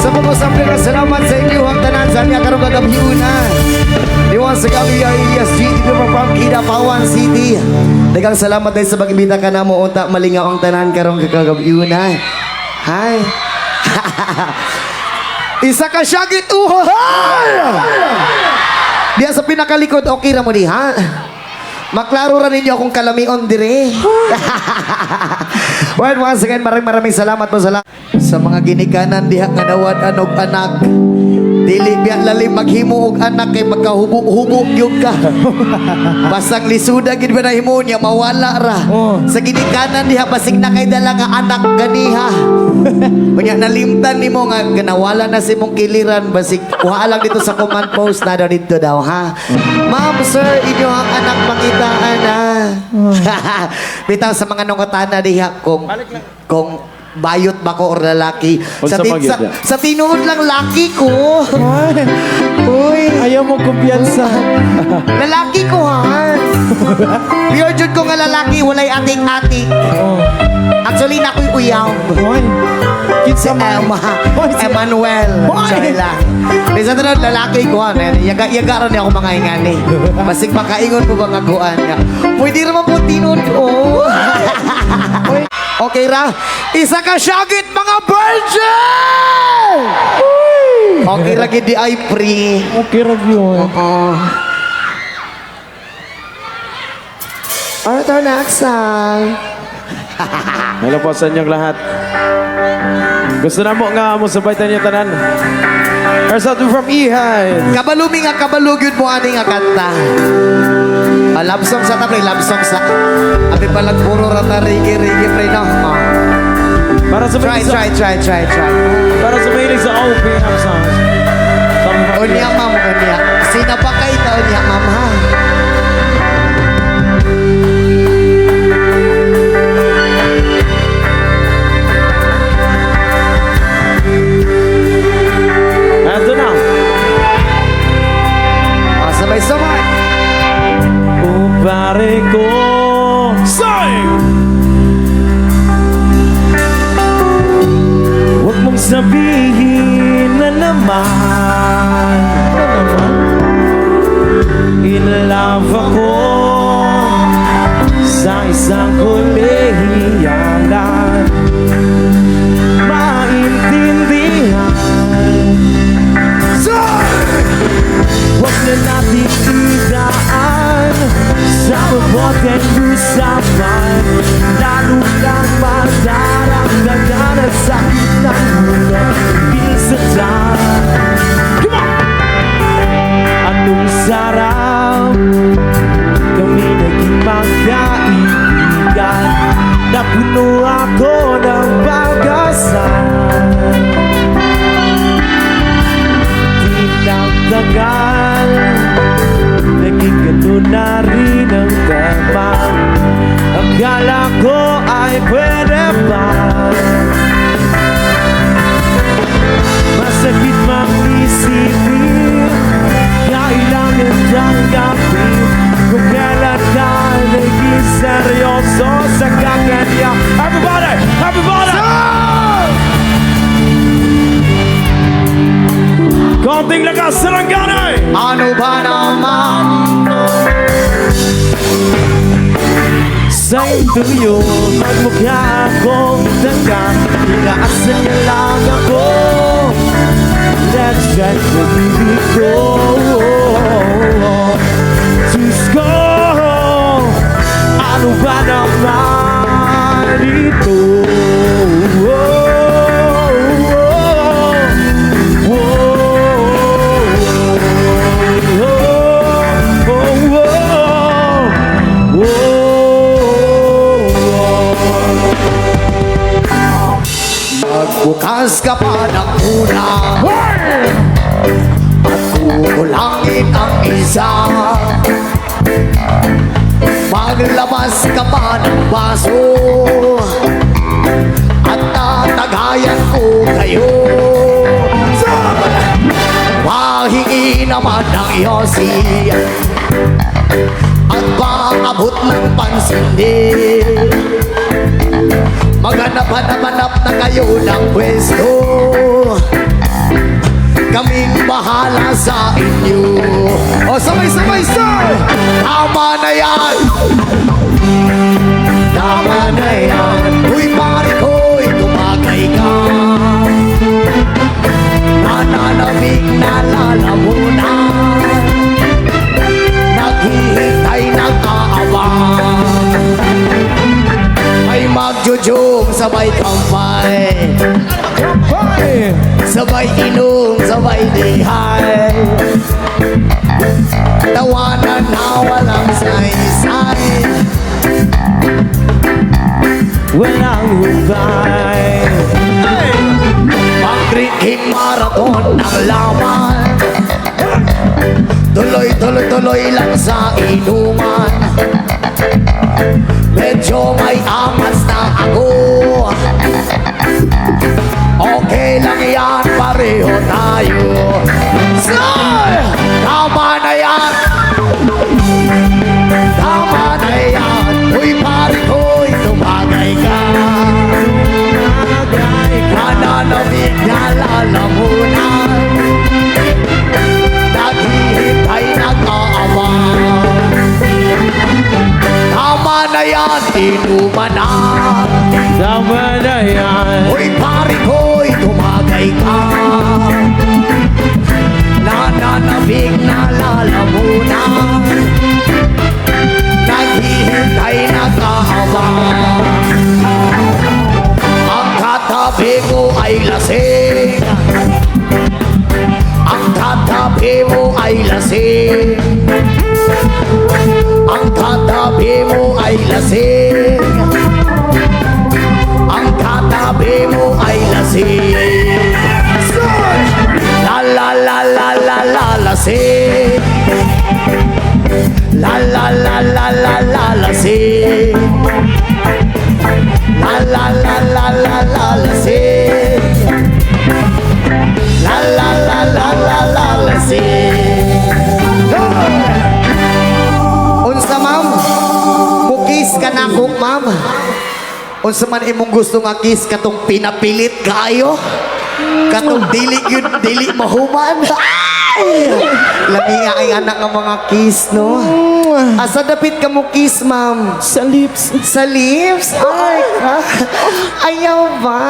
Sa mga sample na salamat sa inyo ang tanan sa niya karong kagabi una. Diwan sa gabi ay Elias GTV from Kidapawan City. Daghang salamat dahil sa pag-imbita ka na mo unta malingaw ang tanan karong kagabi una. Hi. Isa ka syagit uhoy! Diya sa pinakalikod, okay ra mo di, ha? Maklaro ra ninyo akong kalamion dire. Well, once again, maraming salamat po sa mga ginikanan diha nga nawad anog anak. Dili biya lalim maghimo og anak kay magkahubo-hubo gyud ka. Basag lisuda gid ba na himo niya mawala ra. Sa ginikanan diha basig na kay dala nga anak ganiha. Unya nalimtan nimo nga nawala na si mong kiliran basig kuha lang dito sa command post na daw dito daw ha. Ma'am sir, inyo ang anak makitaan na. Bitaw sa mga nungotana diha kung bayot ba ko or lalaki. Sa tinuod lang laki ko. Uy. Ayaw mo kumpiyansa. Lalaki ko ha. Pure jud ko nga lalaki, walay ating-ating. Actually, nako'y uyaw. Si Emma. Emmanuel. Sorry lang. Isa na lalaki ko ha. Yaga ron niya ako mga ingani. Basig makaingon ko bang aguan niya. Pwede naman po tinuod ko. Okay ra? Isa ka syagit mga virgin! Okay ra gid di ay free. Okay ra yun. Arthur Naksang. Hello po sa inyong lahat. Gusto na mo nga mo sabaytan niyo tanan. Ersatu from Ihay. Kabalumi nga kabalugyod mo ani nga kanta. Love song sa tapre, love song sa abi palag puro rata rigi pre no. Para sa Try. Para sa mahilig sa open ang songs. Unya ma'am, unya. Sina pa kay ta unya ma'am ha. Ito na. Sabay-sabay. Pare ko say! Huwag mong sabihin na naman in love ako sa isang kolehiyalan. Maintindihan huwag na natin idaan sa mabuting usapan. Lalo lang madaramdaman ang sakit ng ulo minsan. Come on! Anong sarap kami naging magkaibigan. Napuno ako ng pag-asa. Di nagtagal naging ganun na rin ang tema. Akala ko ay pwede pa. Masakit mang isipin, kailangan tanggapin kung kailan ka naging seryoso sa kakanya. Everybody! Everybody! Konting lakas sa langgana! Ano ba naman? Sa'yo tuyo, magmukha akong tanga. Inaasan niya lang ako. Let's get the baby go. Diyos ko, ano ba naman ito? Bukas ka pa ng una at kukulangin ang isa. Maglabas ka pa ng baso at tatagayan ko kayo. Mahingi naman ng yosi at paabot ng pansindi. Maghanap-hanap na kayo ng pwesto sa inyo. O sabay-sabay sir! Tama na yan! Tama na yan! Uy pare ko'y tumagay ka. Nananabing nalalamunan, naghihintay nag-aabang. May magjujong sabay kampay, sabay inom, sabay dihay. Tawanan na walang saysay, Walang hukay. pang-drinking marathon ang laman. Tuloy lang sa inuman. Medyo may angas na ako. Okay lang yan, pareho tayo. Sir! Tama na yan! Tama na yan! Uy pare ko'y tumagay ka. Nananabig na lalamunan, naghihintay nag-aabang. Tama na yan, inuman na. Tama na yan. Uy pare ko'y tumagay ka. Nananabig na lalamunan, naghihintay nag-aabang. Ang katabi mo ay lasing, ang katabi mo ay lasing, ang katabi mo ay lasing, ang katabi mo ay lasing. La la la la la la lasing, la la la la la la lasing, la la la la la la lasing, la la la la la la lasing. Unsa ma'am? Mukis ka na ko ma'am. Unsa man imong gusto nga kiss katong pinapilit kaayo? Katong dili mahuman. Ay! Lami nga ang anak ng mga kiss, no? Asa dapit ka mo kiss, ma'am? Sa lips. Sa lips? Ay, ayaw ba?